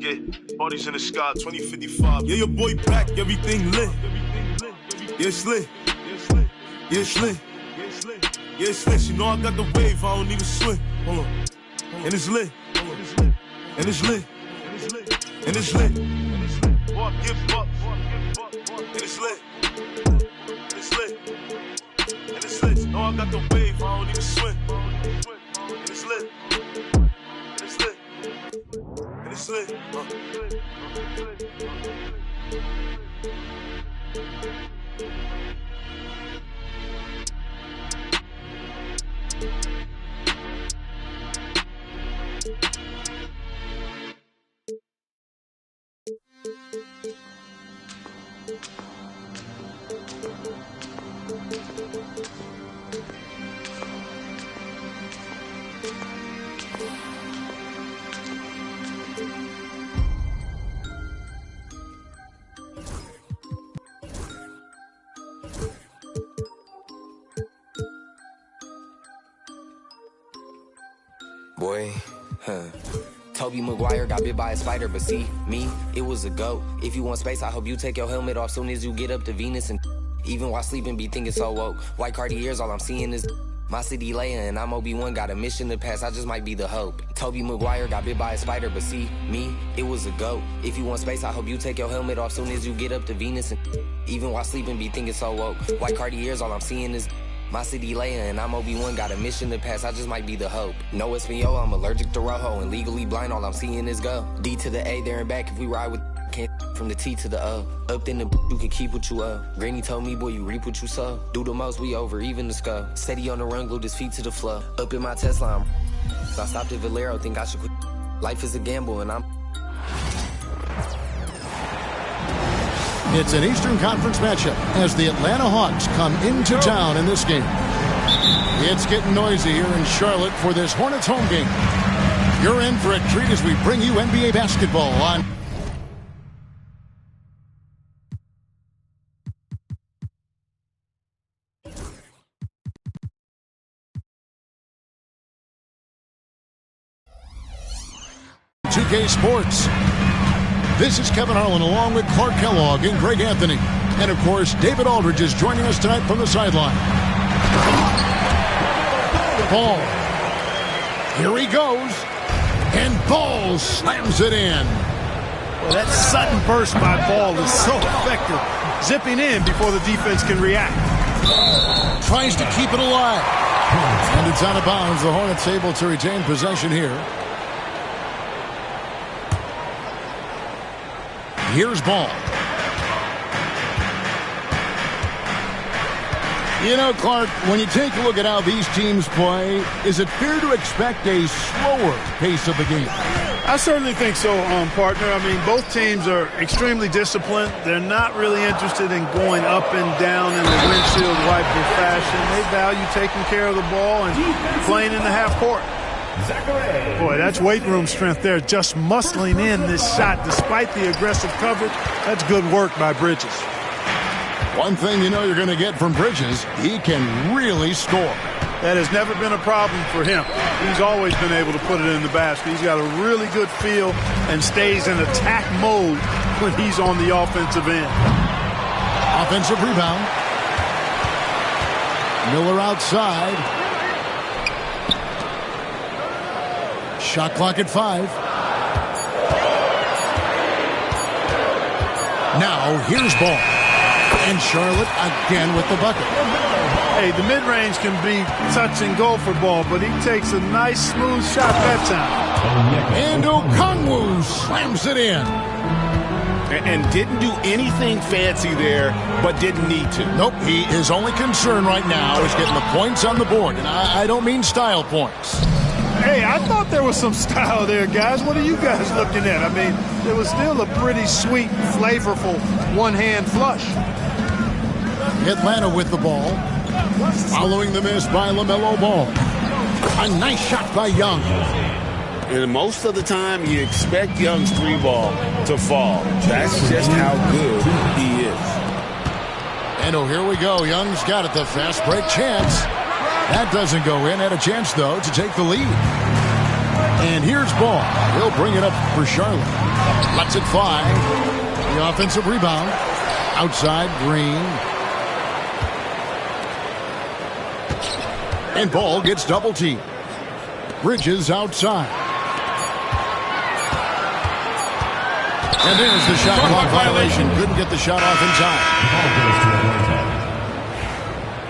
get bodies in the sky, 2055. Yeah, your boy back, everything lit. Yeah, it's lit. Yeah, it's lit. Yeah, it's lit. You know I got the wave, I don't even swim. Hold on. And it's lit. And it's lit. And it's lit. Walk, give up. And it's lit. And it's lit. And it's lit. You know I got the wave, I don't even swim. And it's lit. And it's lit. And it's lit. Boy, Tobey Maguire got bit by a spider, but see, me, it was a goat. If you want space, I hope you take your helmet off soon as you get up to Venus. And even while sleeping, be thinking so woke. White Cartiers, all I'm seeing is my city Leia, and I'm Obi-Wan, got a mission to pass, I just might be the hope. Tobey Maguire got bit by a spider, but see, me, it was a goat. If you want space, I hope you take your helmet off soon as you get up to Venus. And even while sleeping, be thinking so woke. White Cartiers, all I'm seeing is my city Leia, and I'm Obi-Wan, got a mission to pass, I just might be the hope. No Espanol, I'm allergic to Rojo, and legally blind, all I'm seeing is go. D to the A, there and back, if we ride with can't from the T to the O. Up in the you can keep what you owe. Granny told me, boy, you reap what you sow. Do the most, we over, even the skull. Steady on the run, glued his feet to the floor. Up in my Tesla, I stopped at Valero, think I should quit. Life is a gamble, and I'm... It's an Eastern Conference matchup as the Atlanta Hawks come into town in this game. It's getting noisy here in Charlotte for this Hornets home game. You're in for a treat as we bring you NBA basketball on. K Sports. This is Kevin Harlan along with Clark Kellogg and Greg Anthony. And of course, David Aldridge is joining us tonight from the sideline. Ball. Here he goes. And Ball slams it in. Well, that sudden burst by Ball is so effective. Zipping in before the defense can react. Tries to keep it alive. And it's out of bounds. The Hornets able to retain possession here. Here's Ball. You know, Clark, when you take a look at how these teams play, is it fair to expect a slower pace of the game? I certainly think so, partner. I mean, both teams are extremely disciplined. They're not really interested in going up and down in the windshield wiper fashion. They value taking care of the ball and playing in the half court. Boy, that's weight room strength there, just muscling in this shot despite the aggressive coverage. That's good work by Bridges. One thing you know you're going to get from Bridges, he can really score. That has never been a problem for him. He's always been able to put it in the basket. He's got a really good feel and stays in attack mode when he's on the offensive end. Offensive rebound. Miller outside. Shot clock at 5. Now here's Ball. And Charlotte again with the bucket. Hey, the mid-range can be touch and go for Ball, but he takes a nice smooth shot that time. And Okongwu slams it in. And didn't do anything fancy there, but didn't need to. Nope, his only concern right now is getting the points on the board. And I don't mean style points. Hey, I thought there was some style there, guys. What are you guys looking at? I mean, there was still a pretty sweet, flavorful one-hand flush. Atlanta with the ball. Following the miss by LaMelo Ball. A nice shot by Young. And most of the time, you expect Young's 3-ball to fall. That's just how good he is. And here we go. Young's got it. The fast break chance. That doesn't go in. Had a chance, though, to take the lead. And here's Ball. He'll bring it up for Charlotte. Lets it fly. The offensive rebound. Outside, Green. And Ball gets double teamed. Bridges outside. And there's the shot clock violation. Couldn't get the shot off in time.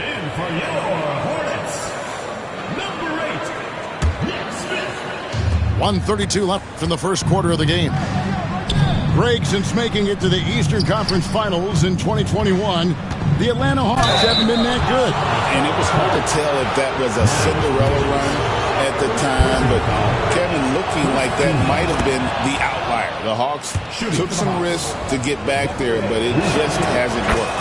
And for your Hornets, number 8, Nick Smith. 1:32 left in the first quarter of the game. Greg, since making it to the Eastern Conference Finals in 2021, the Atlanta Hawks haven't been that good. And it was hard to tell if that was a Cinderella run at the time, but Kevin, looking like that might have been the outlier. The Hawks took some risks to get back there, but it just hasn't worked.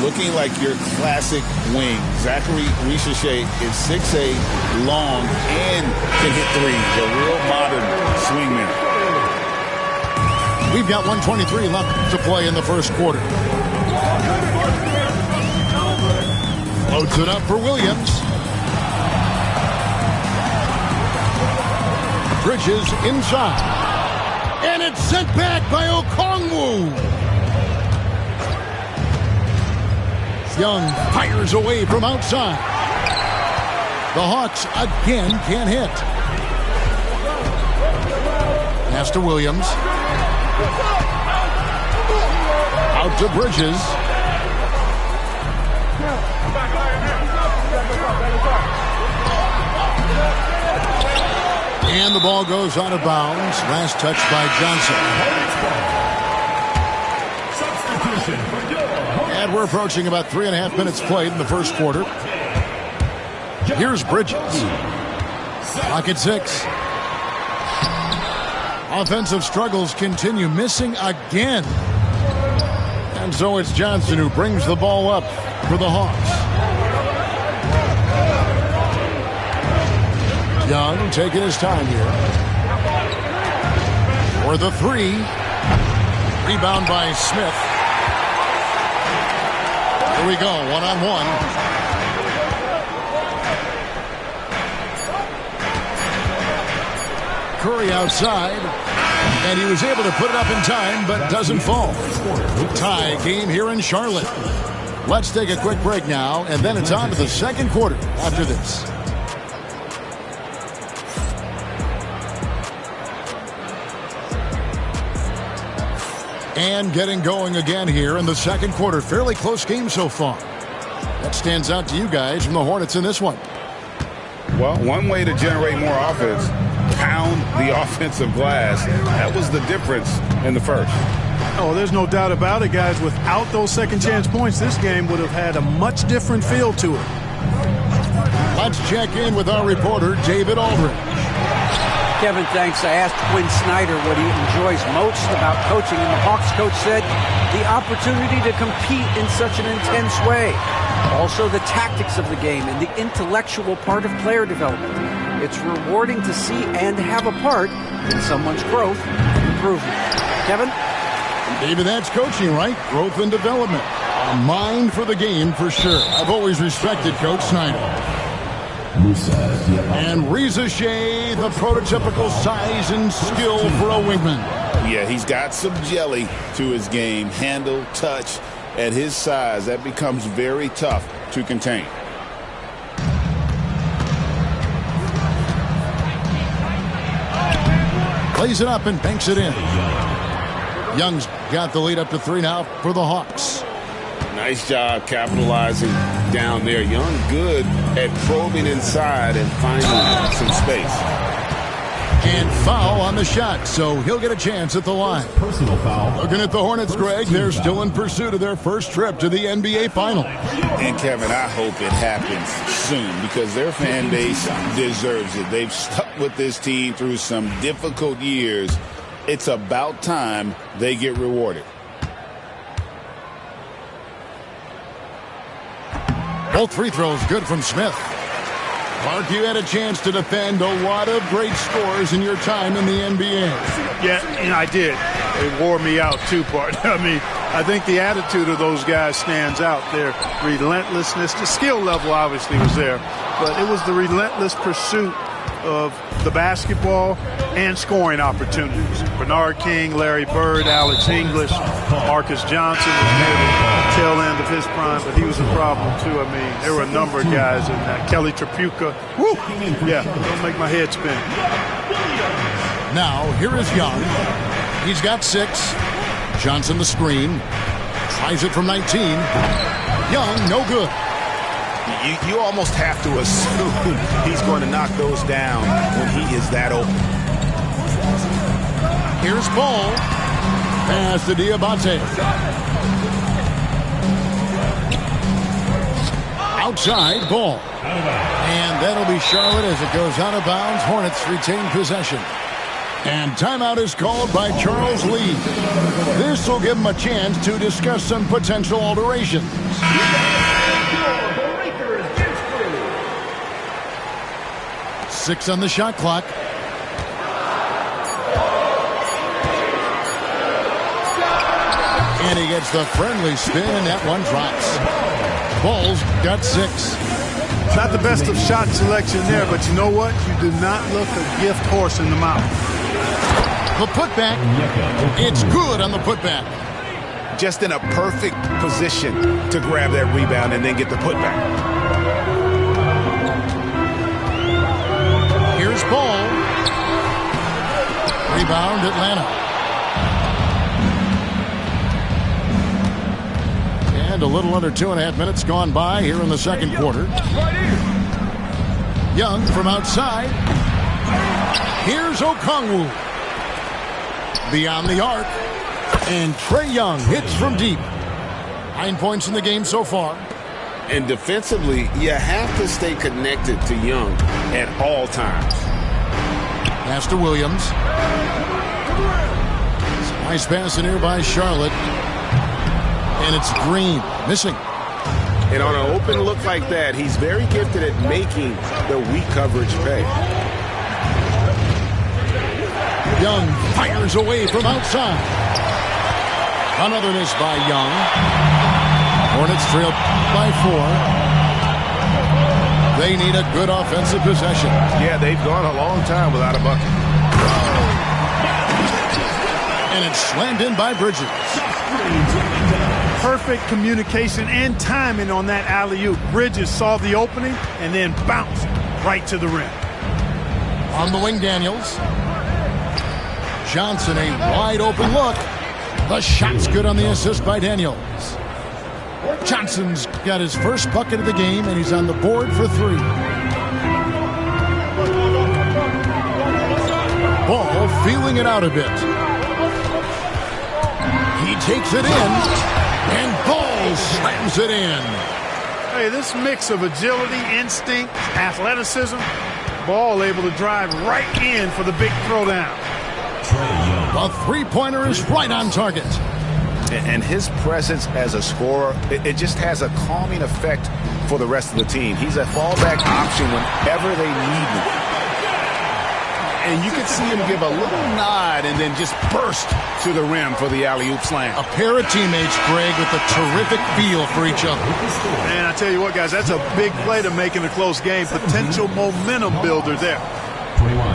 Looking like your classic wing. Zachary Richer is 6'8", long, and can hit threes. A real modern swingman. We've got 1:23 left to play in the first quarter. Loads it up for Williams. Bridges inside. And it's sent back by Okongwu. Young fires away from outside. The Hawks again can't hit. Pass to Williams. Out to Bridges. And the ball goes out of bounds. Last touch by Johnson. And we're approaching about 3.5 minutes played in the first quarter. Here's Bridges. Clock at 6. Offensive struggles continue, missing again. And so it's Johnson who brings the ball up for the Hawks. Young taking his time here. For the 3. Rebound by Smith. Here we go, one-on-one. Curry outside. And he was able to put it up in time, but doesn't fall. Tie game here in Charlotte. Let's take a quick break now, and then it's on to the second quarter after this. And getting going again here in the second quarter. Fairly close game so far. What stands out to you guys from the Hornets in this one? Well, one way to generate more offense, pound the offensive glass. That was the difference in the first. Oh, there's no doubt about it, guys. Without those second chance points, this game would have had a much different feel to it. Let's check in with our reporter, David Aldridge. Kevin, thanks. I asked Quinn Snyder what he enjoys most about coaching, and the Hawks coach said the opportunity to compete in such an intense way. Also, the tactics of the game and the intellectual part of player development. It's rewarding to see and have a part in someone's growth and improvement. Kevin? Maybe that's coaching, right? Growth and development. A mind for the game, for sure. I've always respected Coach Snyder. And Reza Shea, the prototypical size and skill for a wingman. Yeah, he's got some jelly to his game. Handle, touch. At his size, that becomes very tough to contain. Plays it up and banks it in. Young's got the lead up to 3 now for the Hawks. Nice job capitalizing down there. Young good at probing inside and finding some space. And foul on the shot, so he'll get a chance at the line. Personal foul. Looking at the Hornets, Greg, they're still in pursuit of their first trip to the NBA Finals. And, Kevin, I hope it happens soon because their fan base deserves it. They've stuck with this team through some difficult years. It's about time they get rewarded. Both free throws good from Smith. Mark, you had a chance to defend a lot of great scores in your time in the NBA. Yeah, and I did. It wore me out, too, partner. I mean, I think the attitude of those guys stands out. Their relentlessness, the skill level obviously was there, but it was the relentless pursuit of the basketball and scoring opportunities. Bernard King, Larry Bird, Alex English, Marcus Johnson was near the tail end of his prime, but he was a problem too. I mean, there were a number of guys in that. Kelly Tripucka. Woo! Yeah, don't make my head spin. Now, here is Young. He's got 6. Johnson the screen. Tries it from 19. Young, no good. You almost have to assume he's going to knock those down when he is that open. Here's Ball. Pass to Diabate. Outside, Ball. And that'll be Charlotte as it goes out of bounds. Hornets retain possession. And timeout is called by Charles Lee. This will give him a chance to discuss some potential alterations. 6 on the shot clock. And he gets the friendly spin, and that one drops. Bulls got 6. Not the best of shot selection there, but you know what? You do not look a gift horse in the mouth. The putback. It's good on the putback. Just in a perfect position to grab that rebound and then get the putback. Here's Ball. Rebound, Atlanta. And a little under 2.5 minutes gone by here in the second quarter. Young from outside. Here's Okongwu. Beyond the arc. And Trae Young hits from deep. 9 points in the game so far. And defensively, you have to stay connected to Young at all times. Pass to Williams. Nice pass in here by Charlotte. And it's Green missing. And on an open look like that, he's very gifted at making the weak coverage pay. Young fires away from outside. Another miss by Young. Hornets trail by 4. They need a good offensive possession. Yeah, they've gone a long time without a bucket. And it's slammed in by Bridges. Perfect communication and timing on that alley-oop. Bridges saw the opening and then bounced right to the rim. On the wing, Daniels. Johnson, a wide open look. The shot's good on the assist by Daniels. Johnson's got his first bucket of the game, and he's on the board for 3. Ball feeling it out a bit. He takes it in, and Ball slams it in. Hey, this mix of agility, instinct, athleticism, Ball able to drive right in for the big throwdown. The three-pointer is right on target. And his presence as a scorer, it just has a calming effect for the rest of the team. He's a fallback option whenever they need him. And you can see him give a little nod and then just burst to the rim for the alley-oop slam. A pair of teammates, Greg, with a terrific feel for each other. Man, I tell you what, guys, that's a big play to make in a close game. Potential momentum builder there.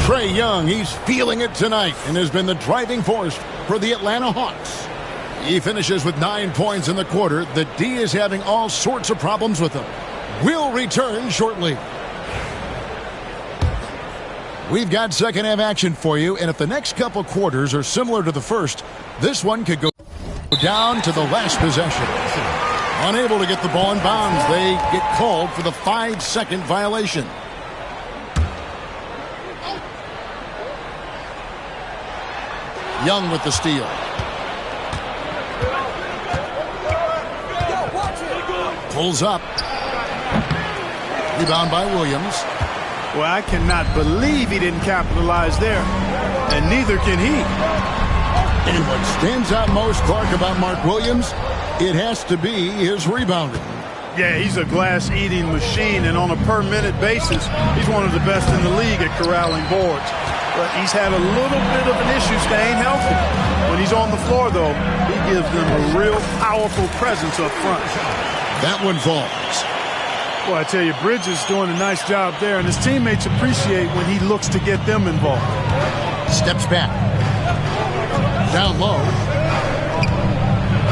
Trae Young, he's feeling it tonight and has been the driving force for the Atlanta Hawks. He finishes with 9 points in the quarter. The D is having all sorts of problems with him. We'll return shortly. We've got second half action for you, and if the next couple quarters are similar to the first, this one could go down to the last possession. Unable to get the ball in bounds, they get called for the 5-second violation. Young with the steal. Pulls up. Rebound by Williams. Well, I cannot believe he didn't capitalize there, and neither can he. And what stands out most, Clark, about Mark Williams, it has to be his rebounding. Yeah, he's a glass-eating machine, and on a per-minute basis, he's one of the best in the league at corralling boards. But he's had a little bit of an issue staying healthy. When he's on the floor, though, he gives them a real powerful presence up front. That one falls. Well, I tell you, Bridges is doing a nice job there, and his teammates appreciate when he looks to get them involved. Steps back. Down low.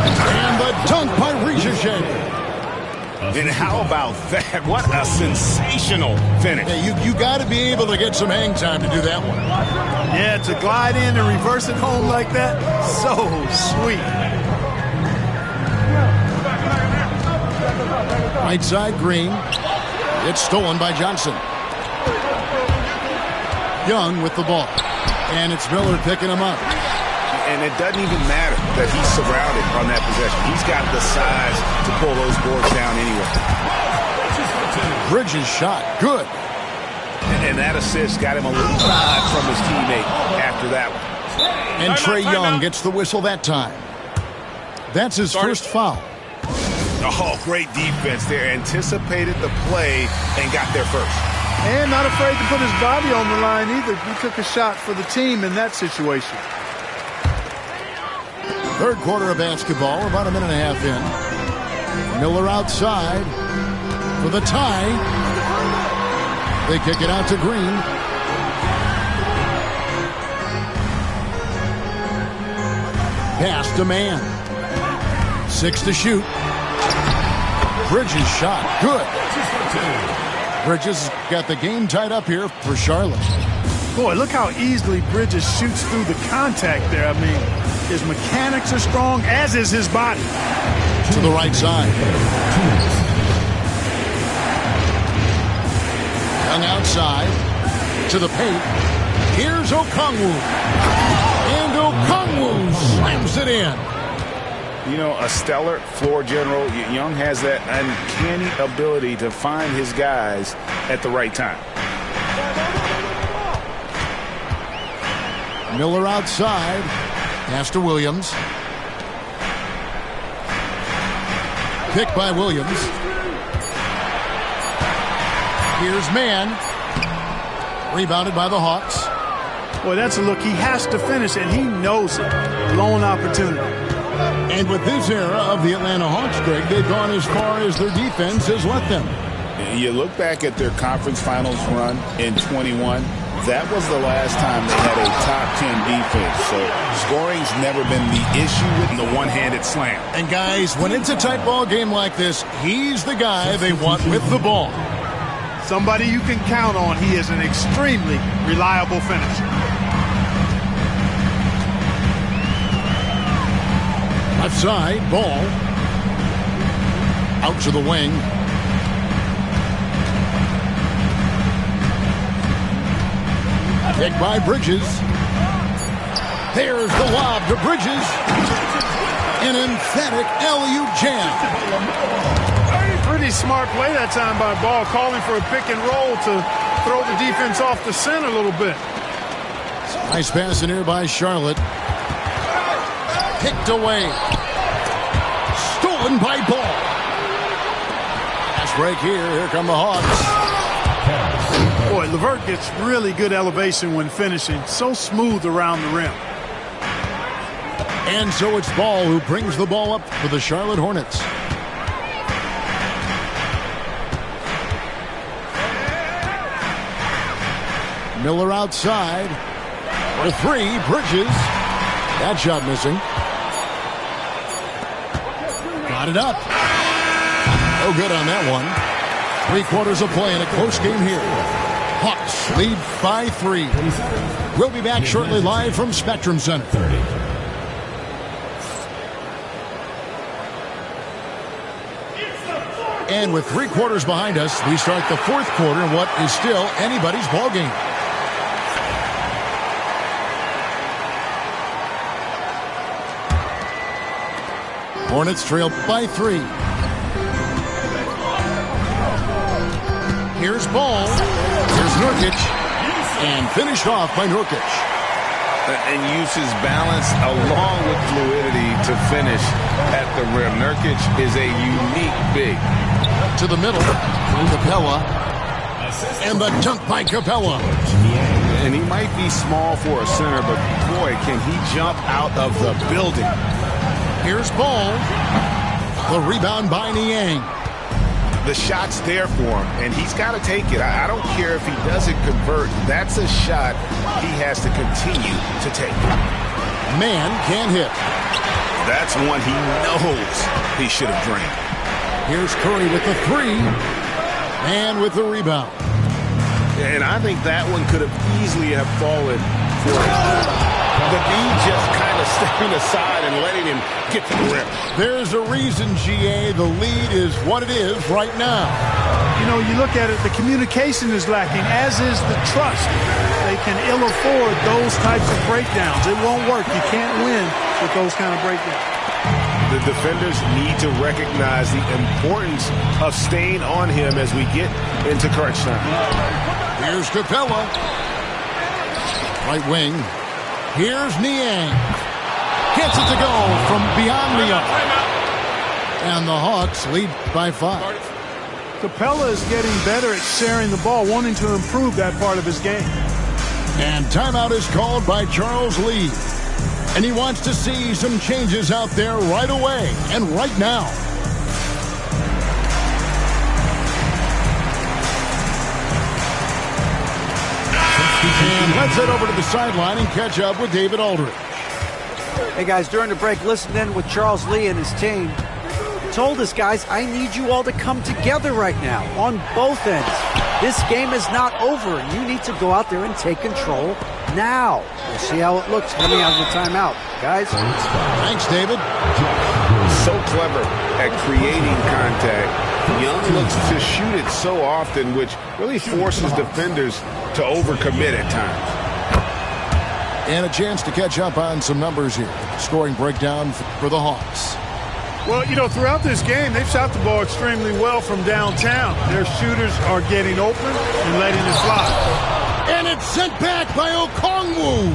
And the dunk by Ricochet. And how about that? What a sensational finish. Yeah, you got to be able to get some hang time to do that one. Yeah, to glide in and reverse it home like that, so sweet. Right side, Green. It's stolen by Johnson. Young with the ball. And it's Miller picking him up. And it doesn't even matter that he's surrounded on that possession. He's got the size to pull those boards down anyway. Bridges shot. Good. And that assist got him a little nod from his teammate after that one. And Trae Young gets the whistle that time. That's his first foul. Oh, great defense there. Anticipated the play and got there first. And not afraid to put his body on the line either. He took a shot for the team in that situation. Third quarter of basketball, about a minute and a half in. Miller outside for the tie. They kick it out to Green. Pass to Man. 6 to shoot. Bridges shot. Good. Bridges got the game tied up here for Charlotte. Boy, look how easily Bridges shoots through the contact there. I mean, his mechanics are strong, as is his body. To the right side. Young outside. To the paint. Here's Okongwu. And Okongwu slams it in. You know, a stellar floor general. Young has that uncanny ability to find his guys at the right time. Miller outside. Pass to Williams. Picked by Williams. Here's Man. Rebounded by the Hawks. Boy, that's a look he has to finish, and he knows it. Lone opportunity. And with this era of the Atlanta Hawks, Greg, they've gone as far as their defense has let them. You look back at their conference finals run in 21. That was the last time they had a top 10 defense. So scoring's never been the issue with the one-handed slam. And guys, when it's a tight ball game like this, he's the guy they want with the ball. Somebody you can count on. He is an extremely reliable finisher. Left side, Ball. Out to the wing. Picked by Bridges. There's the lob to Bridges. An emphatic alley-oop jam. Pretty smart play that time by Ball, calling for a pick and roll to throw the defense off the scent a little bit. Nice pass in here by Charlotte. Picked away. Stolen by Ball. Pass break here. Here come the Hawks. Boy, LeVert gets really good elevation when finishing. So smooth around the rim. And so it's Ball who brings the ball up for the Charlotte Hornets. Miller outside. For 3, Bridges. That shot missing. Got it up. No good on that one. 3 quarters of play in a close game here. Hawks lead by 3. We'll be back shortly live from Spectrum Center. And with 3 quarters behind us, we start the 4th quarter in what is still anybody's ball game. Hornets trail by 3. Here's Ball. Here's Nurkic. And finished off by Nurkic. And uses balance along with fluidity to finish at the rim. Nurkic is a unique big. To the middle. Capella. And the dunk by Capella. And he might be small for a center, but boy, can he jump out of the building. Here's Ball. The rebound by Niang. the shot's there for him, and he's got to take it. I don't care if he doesn't convert. That's a shot he has to continue to take. Man can't hit. That's one he knows he should have drained. Here's Curry with the three, and with the rebound. And I think that one could have easily have fallen for him. The Bee just kind of stepping aside and letting him get to the rim. There's a reason, GA, the lead is what it is right now. You know, you look at it, the communication is lacking, as is the trust. They can ill afford those types of breakdowns. It won't work. You can't win with those kind of breakdowns. The defenders need to recognize the importance of staying on him as we get into crunch time. Here's Capella. Right wing. Here's Niang. Gets it to go from beyond the arc. And the Hawks lead by 5. Capella is getting better at sharing the ball, wanting to improve that part of his game. And timeout is called by Charles Lee. And he wants to see some changes out there right away and right now. And let's head over to the sideline and catch up with David Aldridge. Hey guys, during the break, listen in with Charles Lee and his team. Told us, guys, I need you all to come together right now on both ends. This game is not over. You need to go out there and take control now. We'll see how it looks coming out of the timeout. Guys? Thanks, David. So clever at creating contact. Young looks to shoot it so often, which really forces defenders to overcommit at times. And a chance to catch up on some numbers here. Scoring breakdown for the Hawks. Well, you know, throughout this game, they've shot the ball extremely well from downtown. Their shooters are getting open and letting it fly. And it's sent back by Okongwu.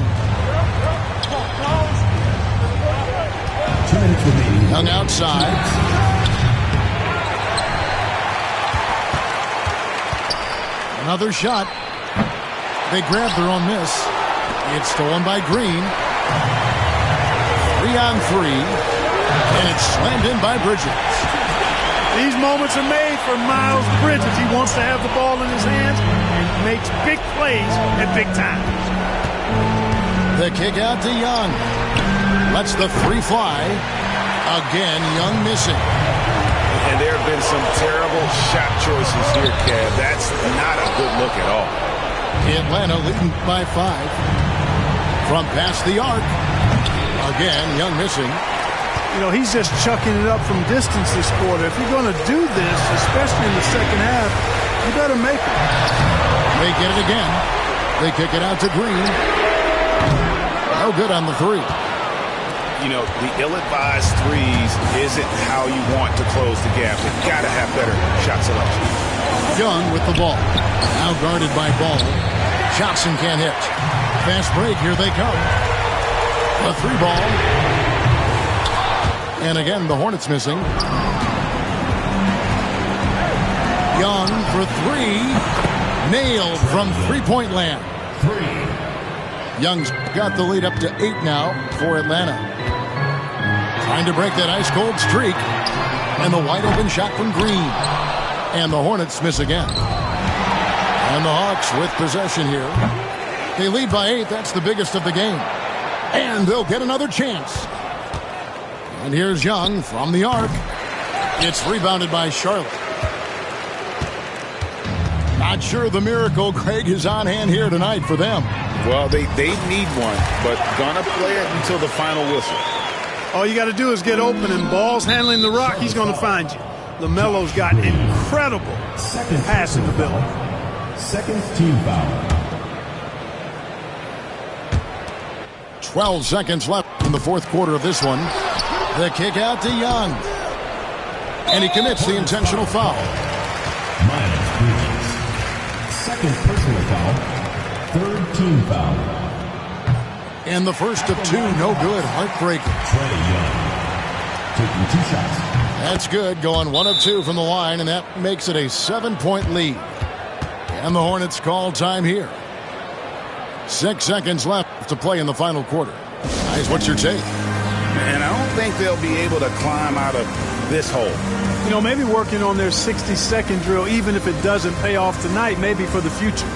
2 minutes remaining. Young outside. Another shot. They grab their own miss. It's stolen by Green. 3 on 3. And it's slammed in by Bridges. These moments are made for Miles Bridges. He wants to have the ball in his hands and makes big plays at big times. The kick out to Young. Lets the three fly. Again, Young missing. And there have been some terrible shot choices here, Kev. That's not a good look at all. Atlanta leading by 5. From past the arc. Again, Young missing. You know, he's just chucking it up from distance this quarter. If you're going to do this, especially in the second half, you better make it. They get it again. They kick it out to Green. No good on the 3. You know, the ill-advised threes isn't how you want to close the gap. You've got to have better shot selection. Young with the ball. Now guarded by Ball. Johnson can't hit. Fast break. Here they come. The 3 ball. And again, the Hornets missing. Young for 3. Nailed from three-point land. 3. Young's got the lead up to 8 now for Atlanta. Trying to break that ice-cold streak. And the wide-open shot from Green. And the Hornets miss again. And the Hawks with possession here. They lead by 8. That's the biggest of the game. And they'll get another chance. And here's Young from the arc. It's rebounded by Charlotte. Not sure the miracle, Craig, is on hand here tonight for them. Well, they need one, but gonna play it until the final whistle. All you got to do is get open, and Ball's handling the rock. He's going to find you. LaMelo's got incredible passing ability. Second team foul. 12 seconds left in the fourth quarter of this one. The kick out to Young. And he commits the intentional foul. Miles Bridges. Second personal foul. Third team foul. And the first of 2, no good. Heartbreaking. Trae Young. Taking 2 shots. That's good. Going 1 of 2 from the line, and that makes it a 7-point lead. And the Hornets call time here. 6 seconds left to play in the final quarter. Guys, what's your take? And I don't think they'll be able to climb out of this hole. You know, maybe working on their 60-second drill, even if it doesn't pay off tonight, maybe for the future.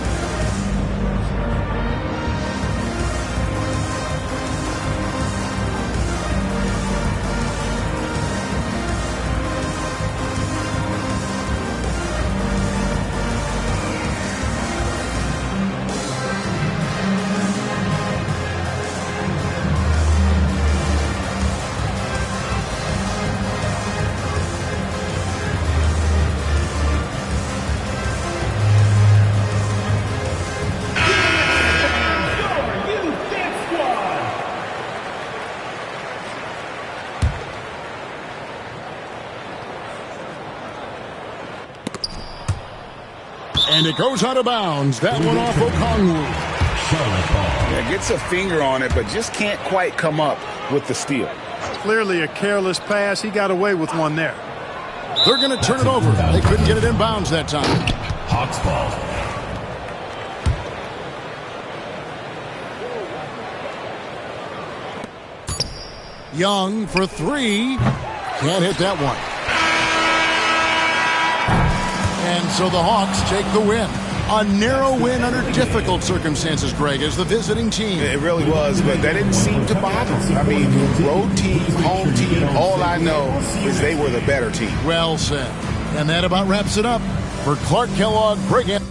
And it goes out of bounds. That one off Okongwu. Yeah, gets a finger on it, but just can't quite come up with the steal. Clearly a careless pass. He got away with one there. They're going to turn it over. They couldn't get it in bounds that time. Hawks ball. Young for three. Can't hit that one. And so the Hawks take the win. A narrow win under difficult circumstances, Greg, as the visiting team. It really was, but that didn't seem to bother them. I mean, road team, home team, all I know is they were the better team. Well said. And that about wraps it up. For Clark Kellogg, Greg Anthony.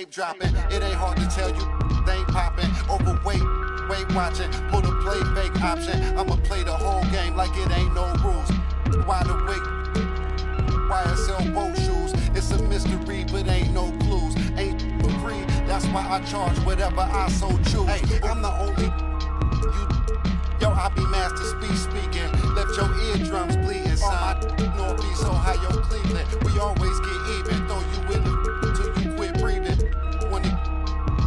Dropping, it ain't hard to tell you they ain't popping. Overweight, weight watching, pull the play fake option. I'ma play the whole game like it ain't no rules. Wide awake, YSL boat shoes. It's a mystery, but ain't no clues. Ain't free, that's why I charge whatever I so choose. Hey, I'm the only yo, I be master speaking. Left your eardrums bleeding. Son, Northeast, Ohio, Cleveland. We always get even. Throw you in the till you quit breathing. When you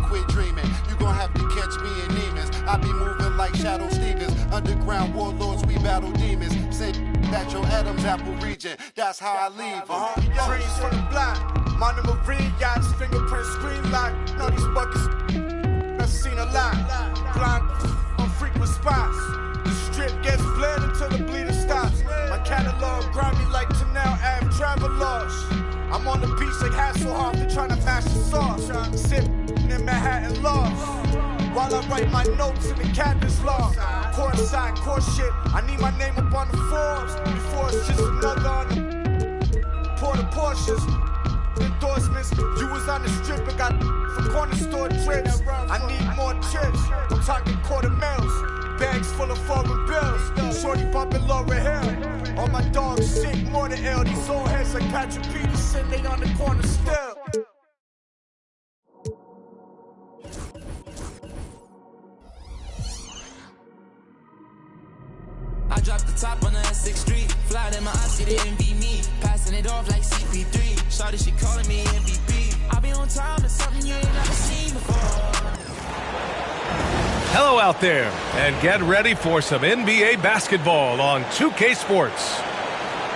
quit dreaming, you gon' have to catch me in demons. I be moving like Shadow Stevens. Underground warlords, we battle demons. Send that your Adam's apple region. That's how I leave. Trees from the block. My number yachts, fingerprint screen lock. Know these buckets. I've seen a lot. Blind on frequent spots. The strip gets flared until the bleeding stops. My catalog grind me like Tanel Ave Travelers. I'm on the beach like Hasselhoff and trying to mash the sauce. Sip in Manhattan Loft. While I write my notes in the captain's log. Courtside, course shit. I need my name up on the Forbes. Before it's just another on the Porta Porsches. Endorsements. You was on the strip and got for corner store trips. I need more chips. I'm talking quarter mils. Bags full of foreign bills. Shorty bumping Laura Hill. All my dogs sick, more than ill. These old heads like Patrick Peterson, they on the corner still. see the envy me, passing it off like CP3. Shawty, she calling me MVP. I be on time and something you ain't never seen before. Hello out there, and get ready for some NBA basketball on 2K Sports.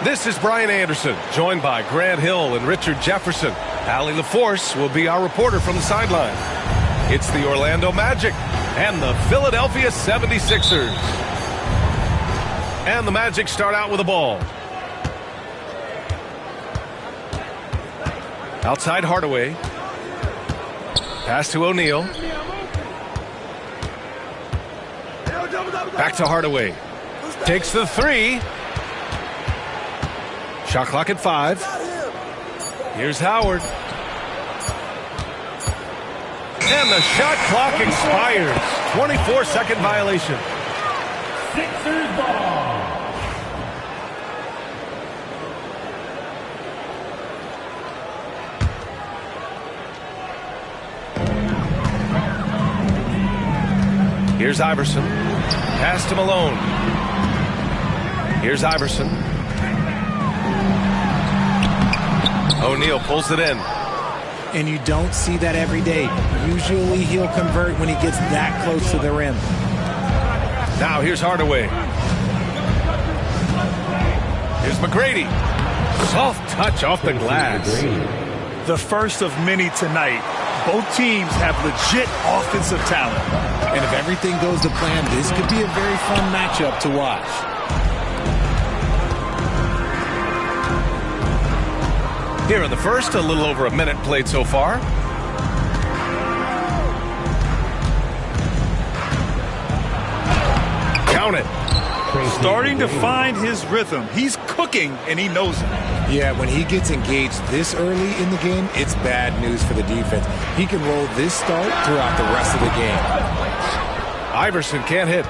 This is Brian Anderson, joined by Grant Hill and Richard Jefferson. Allie LaForce will be our reporter from the sideline. It's the Orlando Magic and the Philadelphia 76ers. And the Magic start out with the ball. Outside Hardaway. Pass to O'Neal. Back to Hardaway. Takes the three. Shot clock at 5. Here's Howard. And the shot clock expires. 24-second violation. Sixers ball. Here's Iverson. Pass to Malone. Here's Iverson. O'Neal pulls it in. And you don't see that every day. Usually he'll convert when he gets that close to the rim. Now here's Hardaway. Here's McGrady. Soft touch off the glass. The first of many tonight. Both teams have legit offensive talent. And if everything goes to plan, this could be a very fun matchup to watch. Here in the first, a little over a minute played so far. Count it. Starting to find his rhythm. He's cooking, and he knows it. Yeah, when he gets engaged this early in the game, it's bad news for the defense. He can roll this start throughout the rest of the game. Iverson can't hit.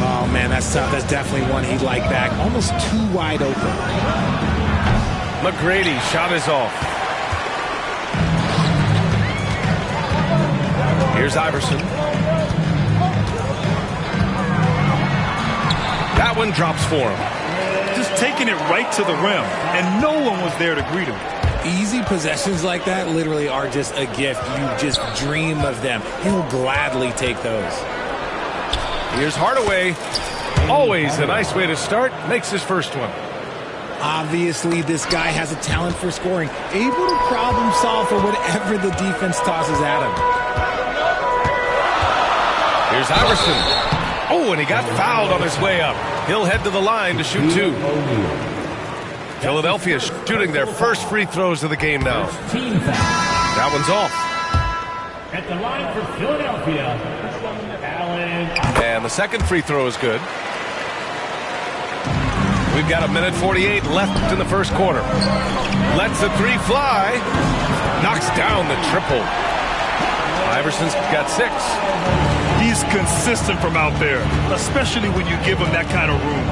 Oh, man, that's tough. That's definitely one he'd like back. Almost too wide open. McGrady shot is off. Here's Iverson. That one drops for him. Just taking it right to the rim, and no one was there to greet him. Easy possessions like that literally are just a gift. You just dream of them. He'll gladly take those. Here's Hardaway. Always a nice way to start. Makes his first one. Obviously, this guy has a talent for scoring. Able to problem solve for whatever the defense tosses at him. Here's Iverson. Oh, and he got fouled on his way up. He'll head to the line to shoot 2. Philadelphia shooting their first free throws of the game now. That one's off. At the line for Philadelphia, Allen. And the second free throw is good. We've got 1:48 left in the first quarter. Lets the three fly. Knocks down the triple. Iverson's got 6. He's consistent from out there, especially when you give him that kind of room.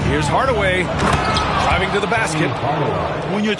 Here's Hardaway driving to the basket. When you're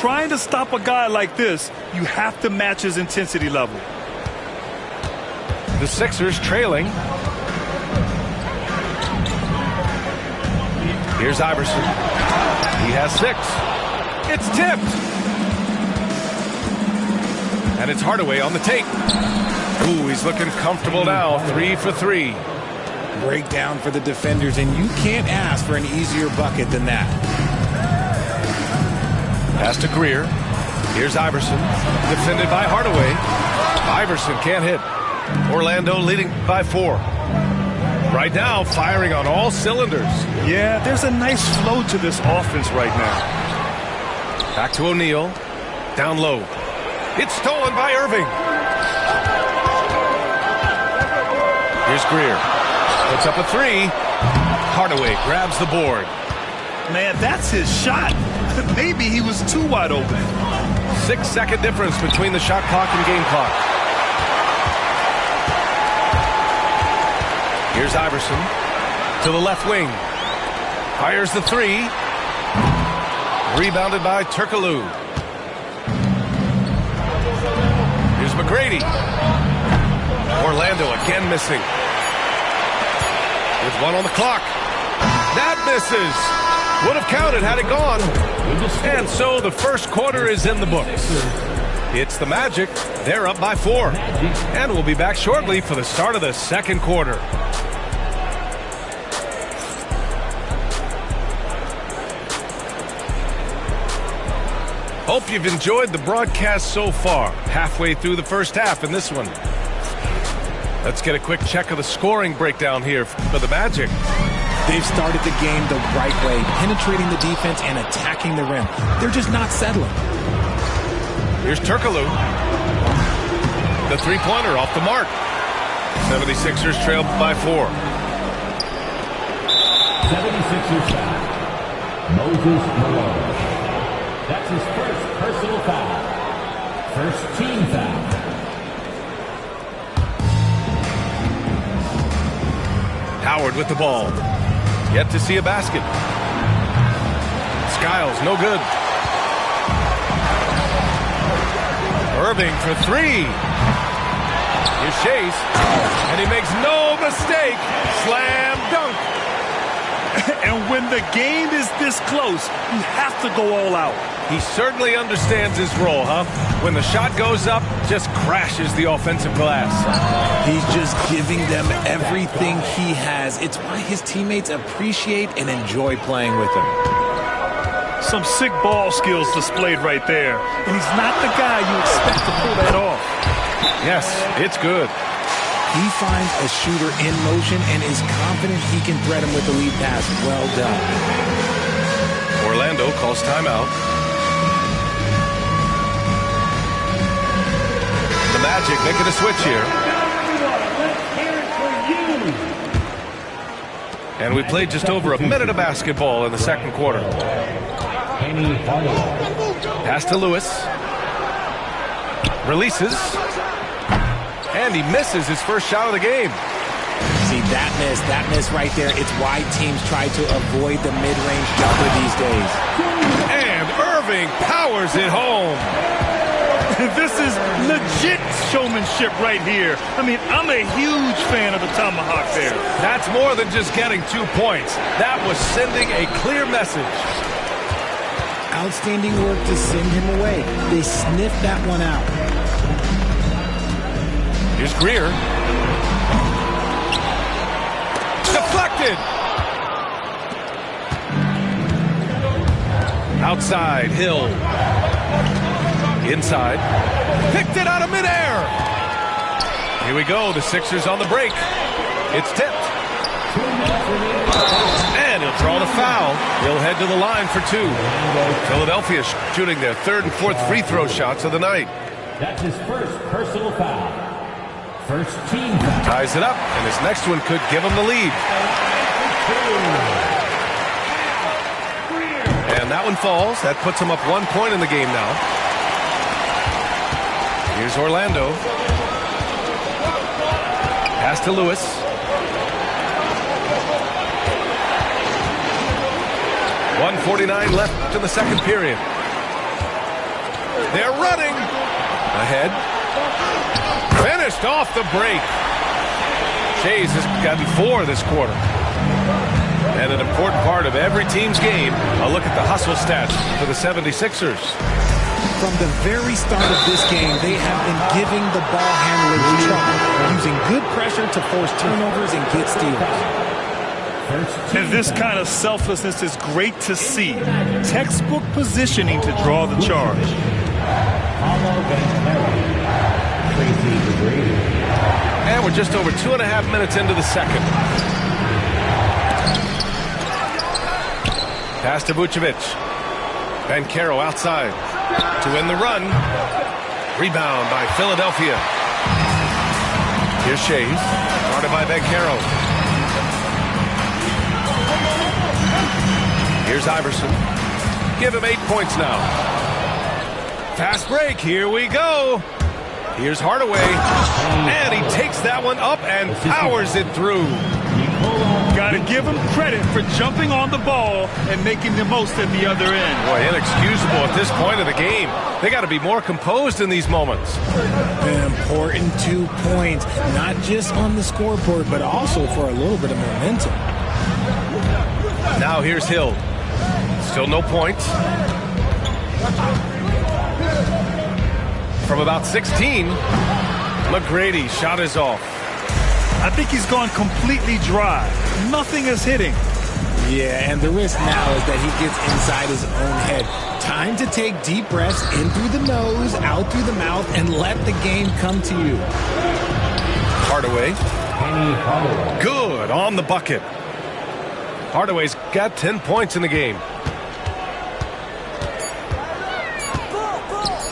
trying to stop a guy like this, you have to match his intensity level. The Sixers trailing. Here's Iverson. He has 6. It's tipped. And it's Hardaway on the take. Ooh, he's looking comfortable now. 3 for 3. Breakdown for the defenders, and you can't ask for an easier bucket than that. Pass to Greer. Here's Iverson. Defended by Hardaway. Iverson can't hit. Orlando leading by 4. Right now, firing on all cylinders. Yeah, there's a nice flow to this offense right now. Back to O'Neal. Down low. It's stolen by Irving. Here's Greer. Puts up a 3. Hardaway grabs the board. Man, that's his shot. Maybe he was too wide open. 6-second difference between the shot clock and game clock. Here's Iverson to the left wing. Fires the 3. Rebounded by Turkoglu. Here's McGrady. Orlando again missing. With 1 on the clock. That misses. Would have counted had it gone. And so the first quarter is in the books. It's the Magic. They're up by 4. And we'll be back shortly for the start of the second quarter. Hope you've enjoyed the broadcast so far. Halfway through the first half in this one. Let's get a quick check of the scoring breakdown here for the Magic. They've started the game the right way, penetrating the defense and attacking the rim. They're just not settling. Here's Turkoglu. The three-pointer off the mark. 76ers trail by 4. 76ers foul. Moses Malone. That's his first personal foul. First team foul. Howard with the ball. Yet to see a basket. Skiles, no good. Irving for 3. Here's Chase. And he makes no mistake. Slam dunk. And when the game is this close, you have to go all out. He certainly understands his role, huh? When the shot goes up, just crashes the offensive glass. He's just giving them everything he has. It's why his teammates appreciate and enjoy playing with him. Some sick ball skills displayed right there. And he's not the guy you expect to pull that off. Yes, it's good. He finds a shooter in motion and is confident he can thread him with the lead pass. Well done. Orlando calls timeout. The Magic making a switch here. And we played just over a minute of basketball in the second quarter. Pass to Lewis. Releases. And he misses his first shot of the game. See, that miss right there, it's why teams try to avoid the mid-range jumper these days. And Irving powers it home. This is legit showmanship right here. I mean, I'm a huge fan of the tomahawk there. That's more than just getting 2 points. That was sending a clear message. Outstanding work to send him away. They sniffed that one out. Here's Greer. Deflected. Outside, Hill. Inside. Picked it out of midair. Here we go. The Sixers on the break. It's tipped. And he'll draw the foul. He'll head to the line for 2. Philadelphia shooting their 3rd and 4th free throw shots of the night. That's his first personal foul. First team foul. Ties it up, and his next one could give him the lead. And that one falls. That puts him up 1 point in the game now. Here's Orlando. Pass to Lewis. .149 left in the second period. They're running. Ahead. Finished off the break. Shays has gotten 4 this quarter. And an important part of every team's game, a look at the hustle stats for the 76ers. From the very start of this game, they have been giving the ball handlers trouble, using good pressure to force turnovers and get steals. And this kind of selflessness is great to see. Textbook positioning to draw the charge. And we're just over 2.5 minutes into the second. Pass to Vucevic. Banchero outside to win the run. Rebound by Philadelphia. Here's Shays. Guarded by Banchero. Here's Iverson. Give him 8 points now. Fast break. Here we go. Here's Hardaway. And he takes that one up and powers it through. Got to give him credit for jumping on the ball and making the most at the other end. Boy, inexcusable at this point of the game. They got to be more composed in these moments. An important 2 points, not just on the scoreboard, but also for a little bit of momentum. Now here's Hill. Still no points. From about 16, McGrady shot is off. I think he's gone completely dry. Nothing is hitting. Yeah, and the risk now is that he gets inside his own head. Time to take deep breaths in through the nose, out through the mouth, and let the game come to you. Hardaway. Good on the bucket. Hardaway's got 10 points in the game.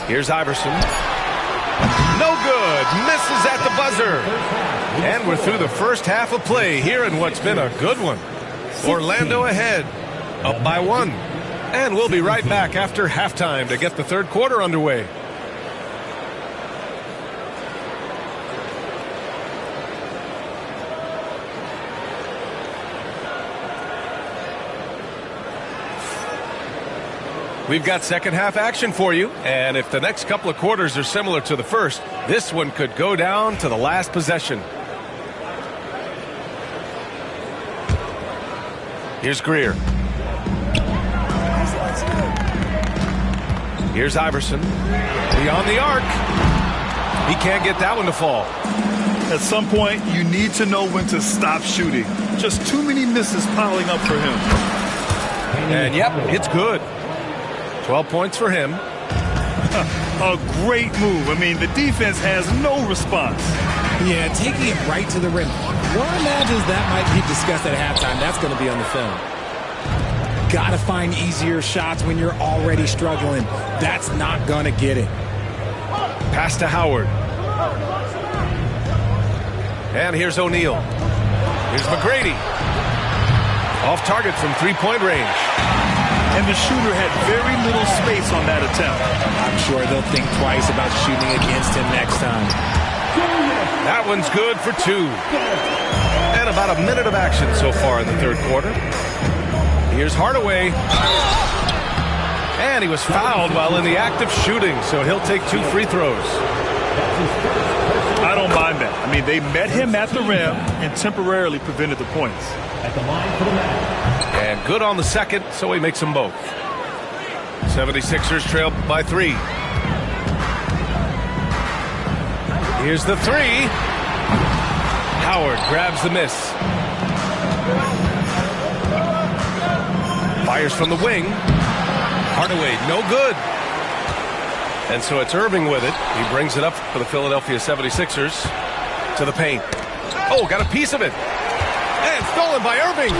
Here's Iverson. No good. Misses at the buzzer. And we're through the first half of play here in what's been a good one. Orlando ahead, up by 1. And we'll be right back after halftime to get the third quarter underway. We've got second half action for you, and if the next couple of quarters are similar to the first, this one could go down to the last possession. Here's Greer. Here's Iverson. Beyond the arc. He can't get that one to fall. At some point, you need to know when to stop shooting. Just too many misses piling up for him. And yep, it's good. 12 points for him. A great move. I mean, the defense has no response. Yeah, taking it right to the rim. One imagines that might be discussed at halftime. That's going to be on the film. Got to find easier shots when you're already struggling. That's not going to get it. Pass to Howard. And here's O'Neal. Here's McGrady. Off target from three-point range. And the shooter had very little space on that attempt. I'm sure they'll think twice about shooting against him next time. That one's good for 2. And about a minute of action so far in the third quarter. Here's Hardaway. And he was fouled while in the act of shooting, so he'll take 2 free throws. I don't mind that. I mean, they met him at the rim and temporarily prevented the points. At the line for the match. And good on the second, so he makes them both. 76ers trail by 3. Here's the 3. Howard grabs the miss. Fires from the wing. Hardaway, no good. And so it's Irving with it. He brings it up for the Philadelphia 76ers to the paint. Oh, got a piece of it. And stolen by Irving.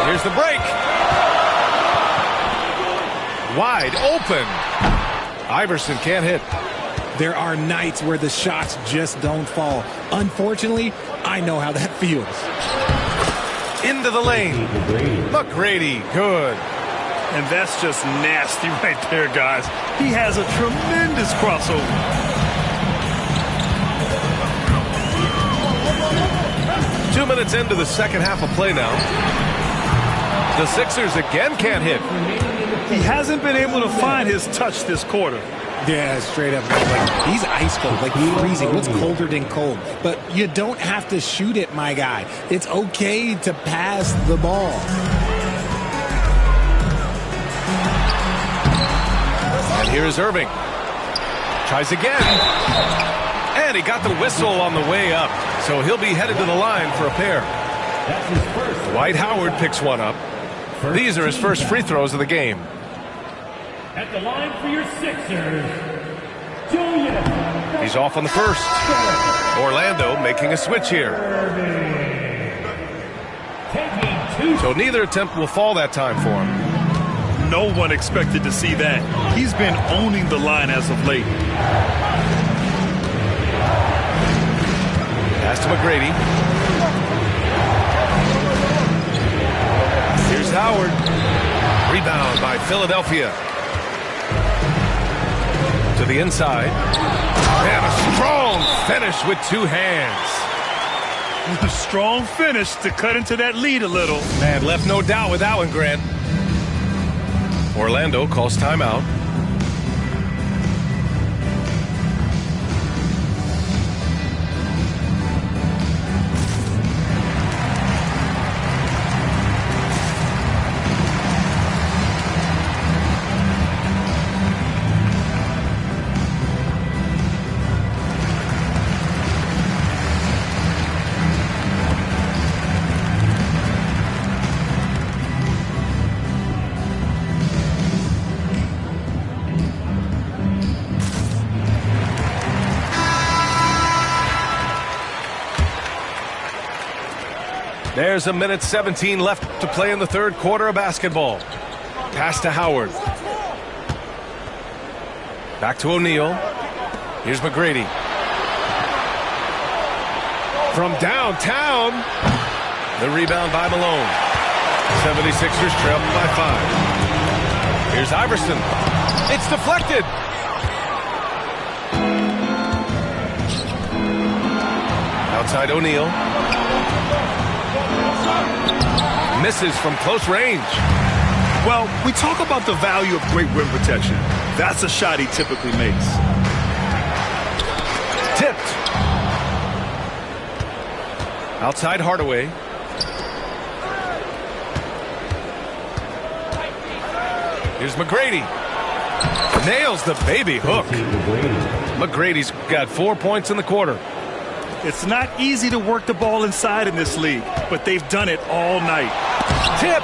Here's the break. Wide open. Iverson can't hit. There are nights where the shots just don't fall. Unfortunately, I know how that feels. Into the lane. McGrady, good. And that's just nasty right there, guys. He has a tremendous crossover. Two 2 minutes into the second half of play now. The Sixers again can't hit. He hasn't been able to find his touch this quarter. Yeah, straight up. Like, he's ice cold, like freezing. What's colder than cold? But you don't have to shoot it, my guy. It's okay to pass the ball. And here's Irving. Tries again. And he got the whistle on the way up. So he'll be headed to the line for a pair. Dwight Howard picks one up. These are his first free throws of the game. At the line for your Sixers, Julius. He's off on the first. Orlando making a switch here. So neither attempt will fall that time for him. No one expected to see that. He's been owning the line as of late. Pass to McGrady. Here's Howard. Rebound by Philadelphia. To the inside. And a strong finish with two hands. A strong finish to cut into that lead a little. Man, left no doubt with that one, Grant. Orlando calls timeout. There's a minute 17 left to play in the third quarter of basketball. Pass to Howard. Back to O'Neal. Here's McGrady. From downtown. The rebound by Malone. 76ers trail by 5. Here's Iverson. It's deflected. Outside O'Neal. Misses from close range. Well, we talk about the value of great rim protection. That's a shot he typically makes. Tipped. Outside Hardaway. Here's McGrady. Nails the baby hook. McGrady's got 4 points in the quarter. It's not easy to work the ball inside in this league, but they've done it all night. Tipped.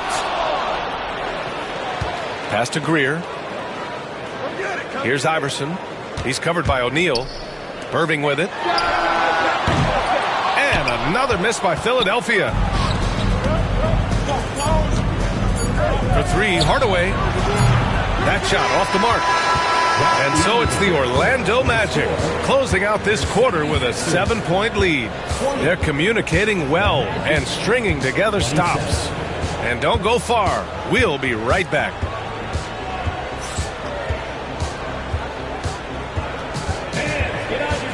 Pass to Greer. Here's Iverson. He's covered by O'Neal. Irving with it. And another miss by Philadelphia. For three, Hardaway. That shot off the mark. And so it's the Orlando Magic closing out this quarter with a 7-point lead. They're communicating well and stringing together stops. And don't go far. We'll be right back.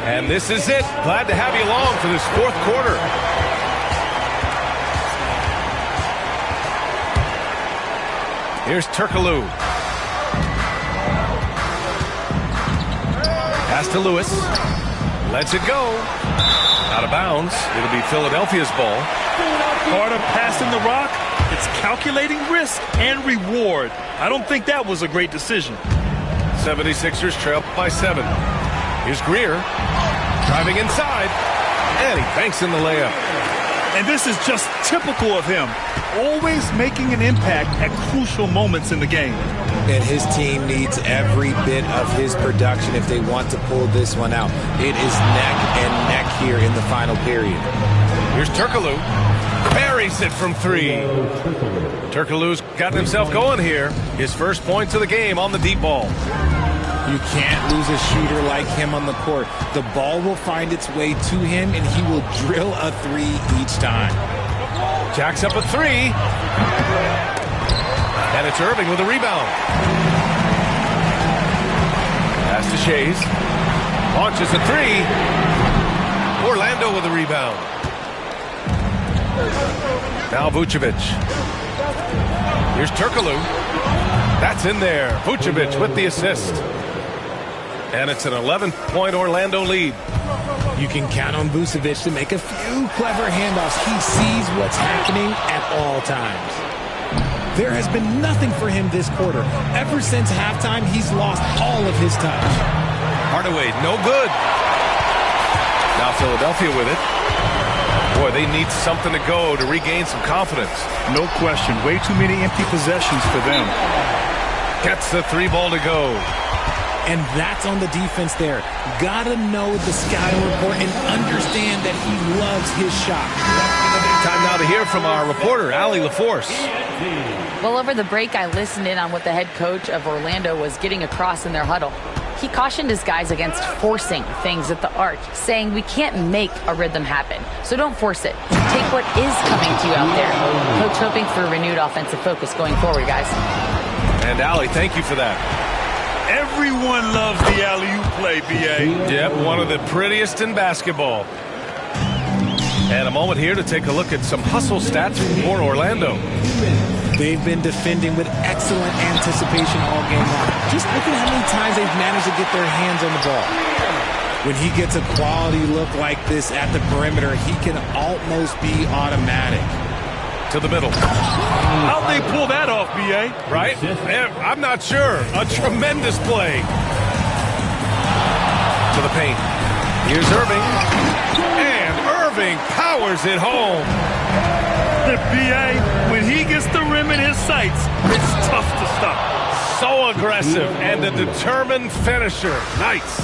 And this is it. Glad to have you along for this fourth quarter. Here's Turkoglu. Pass to Lewis. Lets it go. Out of bounds. It'll be Philadelphia's ball. Part of passing the rock, it's calculating risk and reward. I don't think that was a great decision. 76ers trail by 7. Here's Greer. Driving inside. And he banks in the layup. And this is just typical of him. Always making an impact at crucial moments in the game. And his team needs every bit of his production if they want to pull this one out. It is neck and neck here in the final period. Here's Turkoglu. Buries it from 3. Turkoglu's gotten himself going here. His first points of the game on the deep ball. You can't lose a shooter like him on the court. The ball will find its way to him, and he will drill a 3 each time. Jacks up a 3. And it's Irving with a rebound. Pass to Shays. Launches a 3. Orlando with a rebound. Now Vucevic. Here's Turkoglu. That's in there. Vucevic with the assist. And it's an 11-point Orlando lead. You can count on Vucevic to make a few clever handoffs. He sees what's happening at all times. There has been nothing for him this quarter. Ever since halftime, he's lost all of his touch. Hardaway, no good. Now Philadelphia with it. Boy, they need something to go to regain some confidence. No question. Way too many empty possessions for them. Gets the 3 ball to go. And that's on the defense there. Gotta know the scouting report and understand that he loves his shot. Time now to hear from our reporter, Allie LaForce. Well, over the break, I listened in on what the head coach of Orlando was getting across in their huddle. He cautioned his guys against forcing things at the arc, saying we can't make a rhythm happen, so don't force it. Take what is coming to you out there. Coach hoping for a renewed offensive focus going forward, guys. And Allie, thank you for that. Everyone loves the alley-oop play, B.A. Yep, one of the prettiest in basketball. And a moment here to take a look at some hustle stats for Orlando. They've been defending with excellent anticipation all game long. Just look at how many times they've managed to get their hands on the ball. When he gets a quality look like this at the perimeter, he can almost be automatic. To the middle. How'd they pull that off, B.A.? Right? I'm not sure. A tremendous play. To the paint. Here's Irving. And Irving powers it home. The B.A., when he gets the rim in his sights, it's tough to stop. So aggressive and a determined finisher. Nice.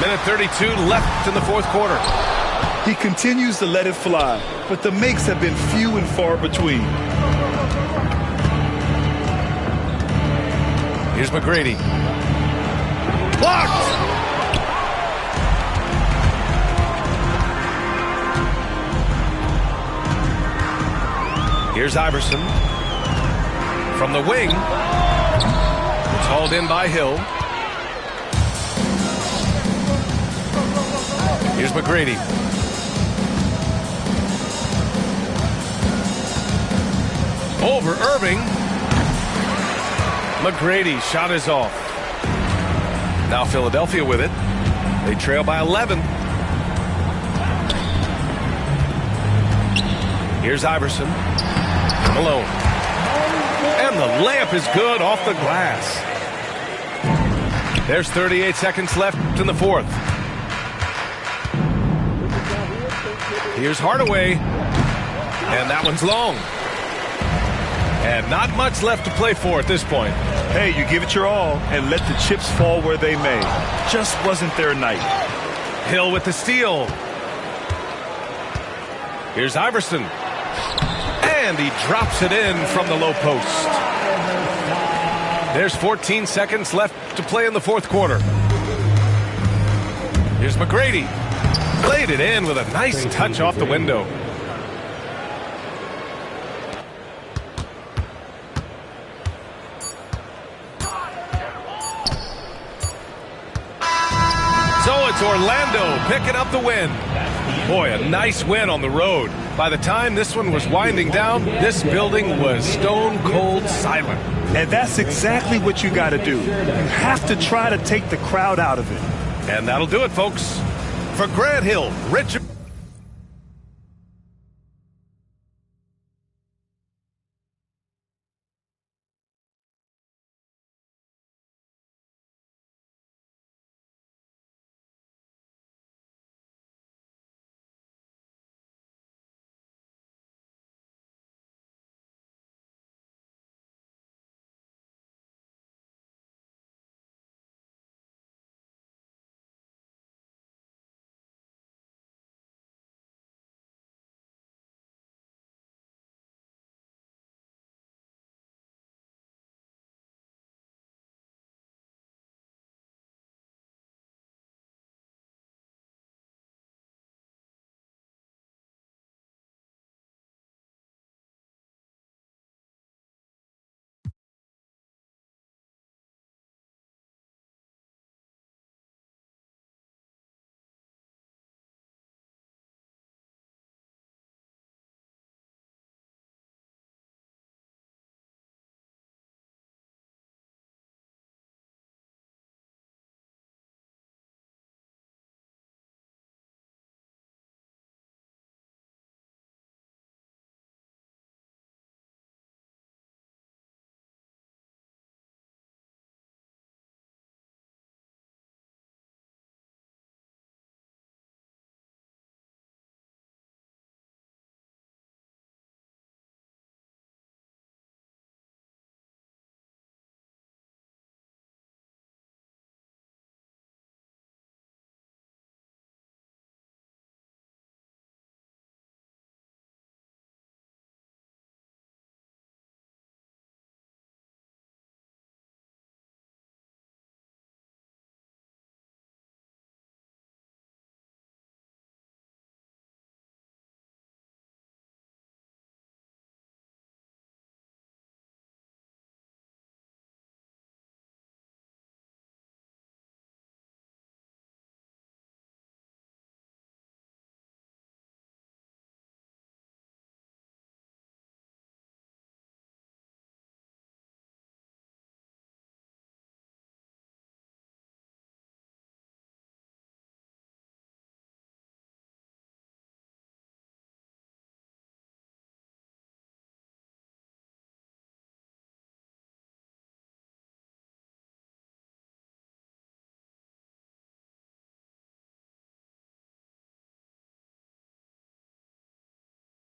Minute 32 left in the fourth quarter. He continues to let it fly, but the makes have been few and far between. Here's McGrady. Blocked! Here's Iverson. From the wing. It's hauled in by Hill. Here's McGrady. Over Irving. McGrady shot is off. Now Philadelphia with it. They trail by 11. Here's Iverson. Malone. And the layup is good off the glass. There's 38 seconds left in the fourth. Here's Hardaway. And that one's long. And not much left to play for at this point. Hey, you give it your all and let the chips fall where they may. Just wasn't their night. Hill with the steal. Here's Iverson. And he drops it in from the low post. There's 14 seconds left to play in the fourth quarter. Here's McGrady. Played it in with a nice touch off the window. So it's Orlando picking up the win. Boy, a nice win on the road. By the time this one was winding down, this building was stone cold silent. And that's exactly what you got to do. You have to try to take the crowd out of it. And that'll do it, folks. For Grant Hill, Richard